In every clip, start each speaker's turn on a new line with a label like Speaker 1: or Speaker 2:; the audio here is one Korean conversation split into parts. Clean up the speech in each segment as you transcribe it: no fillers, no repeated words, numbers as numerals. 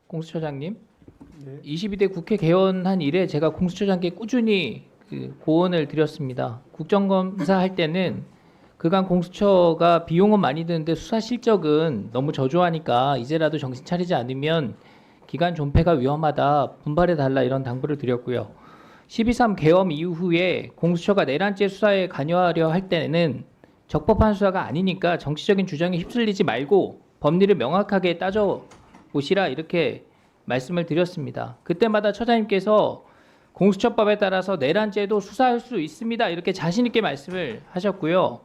Speaker 1: 공수처장님,
Speaker 2: 네.
Speaker 1: 22대 국회 개원한 이래 제가 공수처장께 꾸준히 고언을 드렸습니다. 국정감사 할 때는 그간 공수처가 비용은 많이 드는데 수사 실적은 너무 저조하니까 이제라도 정신 차리지 않으면 기간 존폐가 위험하다, 분발해달라 이런 당부를 드렸고요. 12.3 계엄 이후에 공수처가 내란죄 수사에 관여하려 할 때는 적법한 수사가 아니니까 정치적인 주장에 휩쓸리지 말고 법리를 명확하게 따져보시라 이렇게 말씀을 드렸습니다. 그때마다 처장님께서 공수처법에 따라서 내란죄도 수사할 수 있습니다 이렇게 자신 있게 말씀을 하셨고요.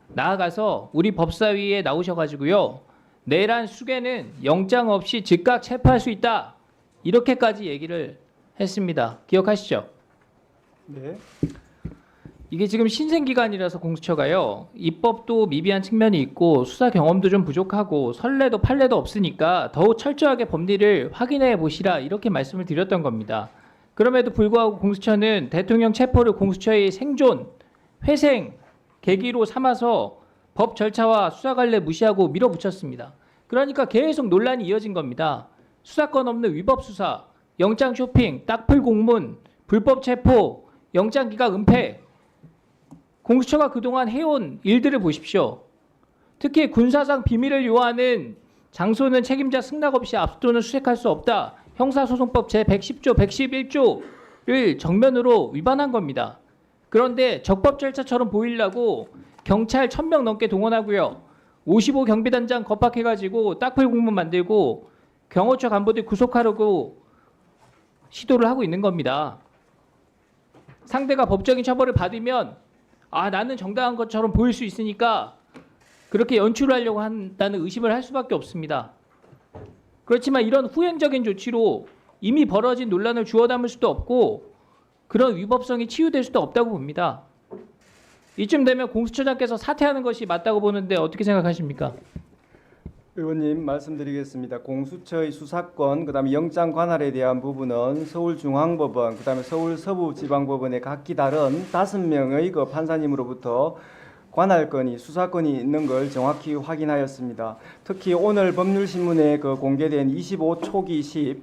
Speaker 1: 나아가서 우리 법사위에 나오셔가지고요, 내란 수괴는 영장 없이 즉각 체포할 수 있다 이렇게까지 얘기를 했습니다. 기억하시죠?
Speaker 2: 네.
Speaker 1: 이게 지금 신생기관이라서 공수처가요, 입법도 미비한 측면이 있고 수사 경험도 좀 부족하고 선례도 판례도 없으니까 더욱 철저하게 법리를 확인해 보시라 이렇게 말씀을 드렸던 겁니다. 그럼에도 불구하고 공수처는 대통령 체포를 공수처의 생존, 회생 계기로 삼아서 법 절차와 수사 관례 무시하고 밀어붙였습니다. 그러니까 계속 논란이 이어진 겁니다. 수사권 없는 위법 수사, 영장 쇼핑, 딱풀 공문, 불법 체포, 영장 기각 은폐. 공수처가 그동안 해온 일들을 보십시오. 특히 군사상 비밀을 요하는 장소는 책임자 승낙 없이 압수 또는 수색할 수 없다. 형사소송법 제110조, 111조를 정면으로 위반한 겁니다. 그런데 적법 절차처럼 보이려고 경찰 1000명 넘게 동원하고요, 55 경비단장 겁박해가지고 딱풀 공문 만들고 경호처 간부들 구속하려고 시도를 하고 있는 겁니다. 상대가 법적인 처벌을 받으면 나는 정당한 것처럼 보일 수 있으니까 그렇게 연출하려고 한다는 의심을 할 수밖에 없습니다. 그렇지만 이런 후행적인 조치로 이미 벌어진 논란을 주워 담을 수도 없고 그런 위법성이 치유될 수도 없다고 봅니다. 이쯤 되면 공수처장께서 사퇴하는 것이 맞다고 보는데 어떻게 생각하십니까?
Speaker 2: 의원님 말씀드리겠습니다. 공수처의 수사권, 그다음에 영장 관할에 대한 부분은 서울중앙법원, 그다음에 서울서부지방법원의 각기 다른 5명의 그 판사님으로부터 관할권이, 수사권이 있는 걸 정확히 확인하였습니다. 특히 오늘 법률신문에 그 공개된 25초기 10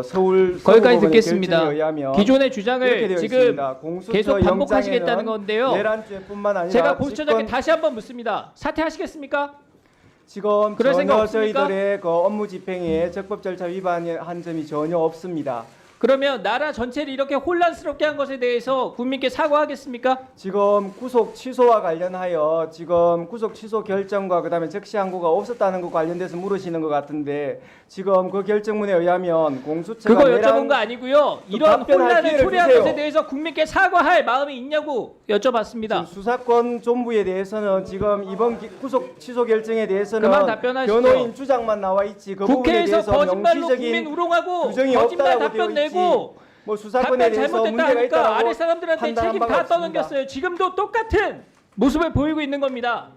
Speaker 2: 서울
Speaker 1: 거기까지
Speaker 2: 서부법원의
Speaker 1: 듣겠습니다.
Speaker 2: 결정에 의하면
Speaker 1: 기존의 주장을 지금 계속 반복하시겠다는
Speaker 2: 영장에는
Speaker 1: 건데요.
Speaker 2: 내란죄뿐만 아니라
Speaker 1: 제가 공수처장께
Speaker 2: 직권-
Speaker 1: 다시 한번 묻습니다. 사퇴하시겠습니까?
Speaker 2: 지금
Speaker 1: 그럴 생각
Speaker 2: 전혀
Speaker 1: 없습니까?
Speaker 2: 저희들의 그 업무 집행에 적법 절차 위반한 점이 전혀 없습니다.
Speaker 1: 그러면 나라 전체를 이렇게 혼란스럽게 한 것에 대해서 국민께 사과하겠습니까?
Speaker 2: 지금 구속 취소와 관련하여 지금 구속 취소 결정과 그다음에 적시 항고가 없었다는 것 관련돼서 물으시는 것 같은데, 지금 그 결정문에 의하면 공수처가
Speaker 1: 그거 여쭤본 거 아니고요. 이런
Speaker 2: 답변할
Speaker 1: 혼란을
Speaker 2: 기회를
Speaker 1: 초래한
Speaker 2: 주세요.
Speaker 1: 것에 대해서 국민께 사과할 마음이 있냐고 여쭤봤습니다.
Speaker 2: 지금 수사권 존부에 대해서는 지금 이번 구속 취소 결정에 대해서는
Speaker 1: 그만 답변하시죠.
Speaker 2: 변호인 주장만 나와 있지 그 부분에
Speaker 1: 국회에서
Speaker 2: 대해서
Speaker 1: 거짓말로 국민
Speaker 2: 명시적인
Speaker 1: 우롱하고
Speaker 2: 규정이
Speaker 1: 거짓말
Speaker 2: 없다라고
Speaker 1: 답변
Speaker 2: 되어 있지.
Speaker 1: 내고
Speaker 2: 뭐 수사권에
Speaker 1: 답변
Speaker 2: 대해서
Speaker 1: 잘못됐다
Speaker 2: 문제가
Speaker 1: 하니까
Speaker 2: 있다라고
Speaker 1: 아래 사람들한테
Speaker 2: 판단한
Speaker 1: 책임
Speaker 2: 바가
Speaker 1: 다
Speaker 2: 없습니다.
Speaker 1: 떠넘겼어요. 지금도 똑같은 모습을 보이고 있는 겁니다.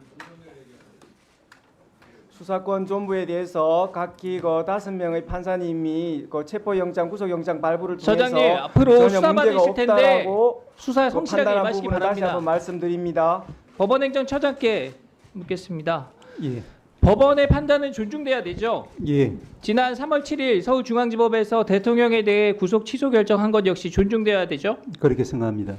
Speaker 2: 수사권 존부에 대해서 각기 그 5명의 판사님이 그 체포영장, 구속영장 발부를 통해서
Speaker 1: 처장님, 앞으로
Speaker 2: 전혀
Speaker 1: 수사
Speaker 2: 문제가
Speaker 1: 받으실 텐데
Speaker 2: 없다라고
Speaker 1: 수사에
Speaker 2: 그
Speaker 1: 성실하게
Speaker 2: 판단한
Speaker 1: 임하시기
Speaker 2: 부분을 다시 한번
Speaker 1: 바랍니다.
Speaker 2: 말씀드립니다.
Speaker 1: 법원행정처장께 묻겠습니다.
Speaker 3: 예,
Speaker 1: 법원의 판단은 존중돼야 되죠.
Speaker 3: 예,
Speaker 1: 지난 3월 7일 서울중앙지법에서 대통령에 대해 구속 취소 결정한 것 역시 존중돼야 되죠.
Speaker 3: 그렇게 생각합니다.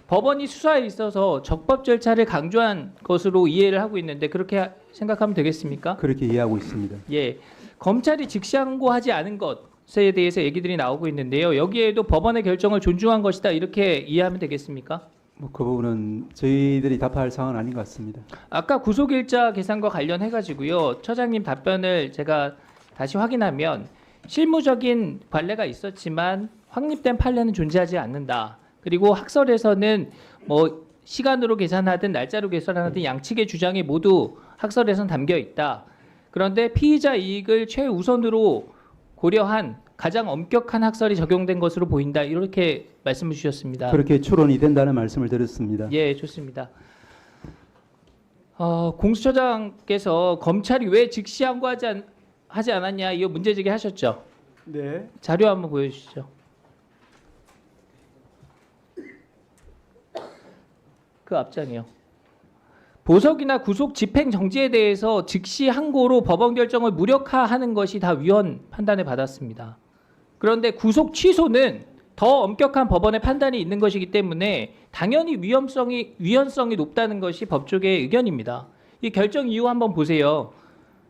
Speaker 1: 법원이 수사에 있어서 적법 절차를 강조한 것으로 이해를 하고 있는데 그렇게 생각하면 되겠습니까?
Speaker 3: 그렇게 이해하고 있습니다.
Speaker 1: 예, 검찰이 즉시항고하지 않은 것에 대해서 얘기들이 나오고 있는데요. 여기에도 법원의 결정을 존중한 것이다 이렇게 이해하면 되겠습니까?
Speaker 3: 뭐 그 부분은 저희들이 답할 사항은 아닌 것 같습니다.
Speaker 1: 아까 구속일자 계산과 관련해 가지고요, 처장님 답변을 제가 다시 확인하면 실무적인 관례가 있었지만 확립된 판례는 존재하지 않는다. 그리고 학설에서는 뭐 시간으로 계산하든 날짜로 계산하든 양측의 주장이 모두 학설에선 담겨 있다. 그런데 피의자 이익을 최우선으로 고려한 가장 엄격한 학설이 적용된 것으로 보인다. 이렇게 말씀을 주셨습니다.
Speaker 3: 그렇게 추론이 된다는 말씀을 드렸습니다.
Speaker 1: 예, 좋습니다. 공수처장께서 검찰이 왜 즉시 항고하지 않았냐 이거 문제 제기하셨죠.
Speaker 2: 네.
Speaker 1: 자료 한번 보여주시죠. 그 앞장이요. 보석이나 구속 집행 정지에 대해서 즉시 항고로 법원 결정을 무력화하는 것이 다 위헌 판단을 받았습니다. 그런데 구속 취소는 더 엄격한 법원의 판단이 있는 것이기 때문에 당연히 위헌성이 높다는 것이 법조계의 의견입니다. 이 결정 이유 한번 보세요.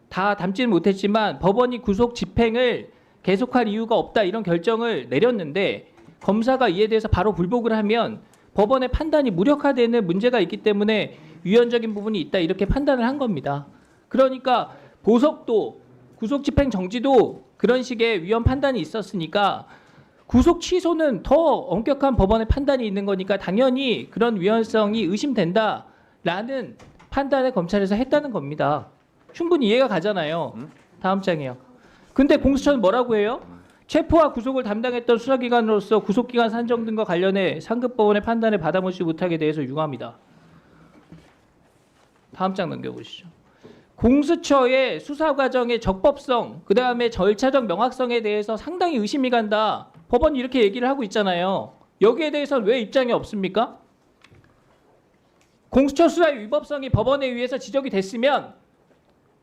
Speaker 1: 다 담지는 못했지만 법원이 구속 집행을 계속할 이유가 없다 이런 결정을 내렸는데 검사가 이에 대해서 바로 불복을 하면 법원의 판단이 무력화되는 문제가 있기 때문에 위헌적인 부분이 있다 이렇게 판단을 한 겁니다. 그러니까 보석도 구속 집행 정지도 그런 식의 위헌 판단이 있었으니까 구속 취소는 더 엄격한 법원의 판단이 있는 거니까 당연히 그런 위헌성이 의심된다라는 판단을 검찰에서 했다는 겁니다. 충분히 이해가 가잖아요. 다음 장이요. 근데 공수처는 뭐라고 해요? 체포와 구속을 담당했던 수사기관으로서 구속기간 산정 등과 관련해 상급법원의 판단을 받아보지 못하게 대해서 유감이다. 다음 장 넘겨보시죠. 공수처의 수사 과정의 적법성, 그 다음에 절차적 명확성에 대해서 상당히 의심이 간다. 법원이 이렇게 얘기를 하고 있잖아요. 여기에 대해서는 왜 입장이 없습니까? 공수처 수사의 위법성이 법원에 의해서 지적이 됐으면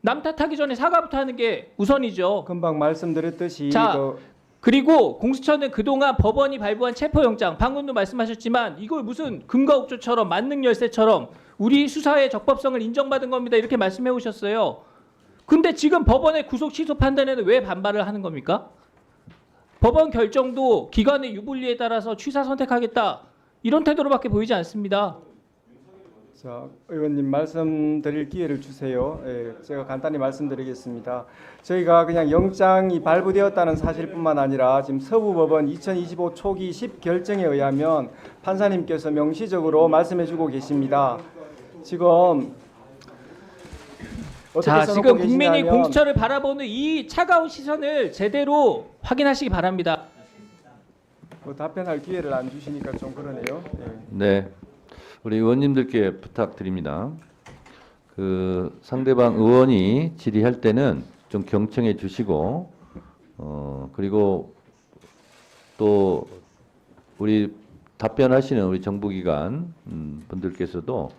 Speaker 1: 남 탓하기 전에 사과부터 하는 게 우선이죠.
Speaker 2: 금방 말씀드렸듯이
Speaker 1: 자, 그리고 공수처는 그동안 법원이 발부한 체포영장, 방금도 말씀하셨지만 이걸 무슨 금가옥조처럼 만능열쇠처럼 우리 수사의 적법성을 인정받은 겁니다. 이렇게 말씀해 오셨어요. 근데 지금 법원의 구속 취소 판단에는 왜 반발을 하는 겁니까? 법원 결정도 기관의 유불리에 따라서 취사 선택하겠다. 이런 태도로밖에 보이지 않습니다.
Speaker 2: 자, 의원님 말씀드릴 기회를 주세요. 예, 제가 간단히 말씀드리겠습니다. 저희가 그냥 영장이 발부되었다는 사실뿐만 아니라 지금 서부법원 2025 초기 10결정에 의하면 판사님께서 명시적으로 말씀해주고 계십니다. 지금
Speaker 1: 자,
Speaker 2: 써놓고
Speaker 1: 지금 국민이
Speaker 2: 계시냐면
Speaker 1: 공수처를 바라보는 이 차가운 시선을 제대로 확인하시기 바랍니다.
Speaker 2: 뭐 답변할 기회를 안 주시니까 좀 그러네요. 예.
Speaker 4: 네, 우리 의원님들께 부탁드립니다. 그 상대방 의원이 질의할 때는 좀 경청해 주시고, 그리고 또 우리 답변하시는 우리 정부기관 분들께서도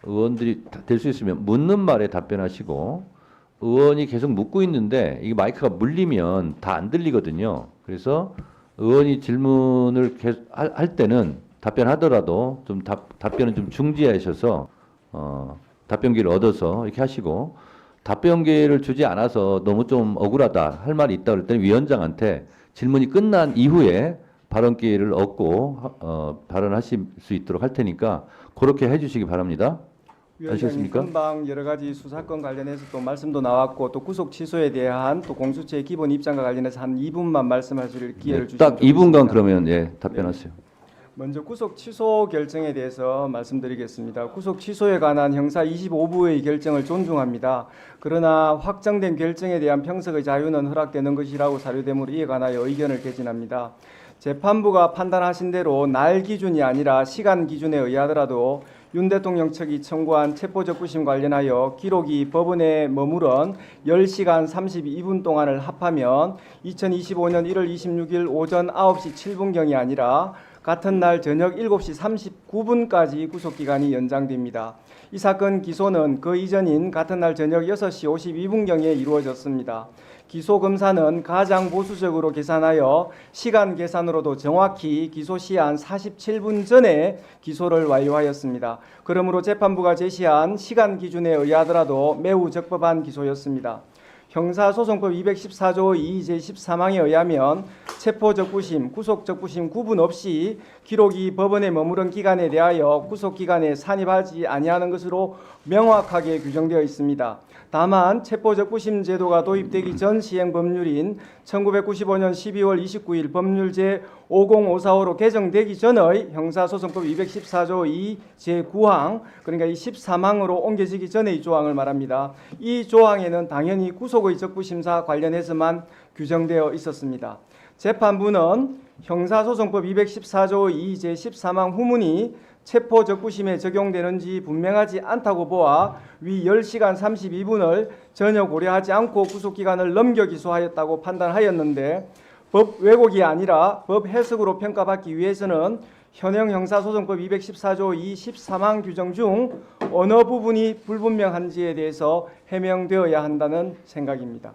Speaker 4: 의원들이 될 수 있으면 묻는 말에 답변하시고, 의원이 계속 묻고 있는데 이게 마이크가 물리면 다 안 들리거든요. 그래서 의원이 질문을 계속 할 때는 답변하더라도 좀 답변은 좀 중지하셔서 답변 기회를 얻어서 이렇게 하시고, 답변 기회를 주지 않아서 너무 좀 억울하다 할 말이 있다 그럴 때는 위원장한테 질문이 끝난 이후에 발언 기회를 얻고 발언하실 수 있도록 할 테니까 그렇게 해주시기 바랍니다.
Speaker 2: 위원장님,
Speaker 4: 아시겠습니까?
Speaker 2: 금방 여러 가지 수사권 관련해서 또 말씀도 나왔고 또 구속 취소에 대한 또 공수처의 기본 입장과 관련해서 한 2분만 말씀하실 기회를 주시면
Speaker 4: 딱 2분간
Speaker 2: 좋겠습니다.
Speaker 4: 그러면 답변하세요.
Speaker 2: 먼저 구속 취소 결정에 대해서 말씀드리겠습니다. 구속 취소에 관한 형사 25부의 결정을 존중합니다. 그러나 확정된 결정에 대한 평석의 자유는 허락되는 것이라고 사료되므로 이에 관하여 의견을 개진합니다. 재판부가 판단하신 대로 날 기준이 아니라 시간 기준에 의하더라도 윤 대통령 측이 청구한 체포적부심 관련하여 기록이 법원에 머무른 10시간 32분 동안을 합하면 2025년 1월 26일 오전 9시 7분경이 아니라 같은 날 저녁 7시 39분까지 구속기간이 연장됩니다. 이 사건 기소는 그 이전인 같은 날 저녁 6시 52분경에 이루어졌습니다. 기소 검사는 가장 보수적으로 계산하여 시간 계산으로도 정확히 기소 시한 47분 전에 기소를 완료하였습니다. 그러므로 재판부가 제시한 시간 기준에 의하더라도 매우 적법한 기소였습니다. 형사소송법 214조 2 제13항에 의하면 체포적부심, 구속적부심 구분 없이 기록이 법원에 머무른 기간에 대하여 구속기간에 산입하지 아니하는 것으로 명확하게 규정되어 있습니다. 다만 체포적부심 제도가 도입되기 전 시행 법률인 1995년 12월 29일 법률 제50545로 개정되기 전의 형사소송법 214조 2 제9항, 그러니까 이 13항으로 옮겨지기 전의 조항을 말합니다. 이 조항에는 당연히 구속의 적부심사 관련해서만 규정되어 있었습니다. 재판부는 형사소송법 214조 2 제13항 후문이 체포적부심에 적용되는지 분명하지 않다고 보아 위 10시간 32분을 전혀 고려하지 않고 구속기간을 넘겨 기소하였다고 판단하였는데, 법 왜곡이 아니라 법 해석으로 평가받기 위해서는 현행 형사소송법 214조 2 13항 규정 중 어느 부분이 불분명한지에 대해서 해명되어야 한다는 생각입니다.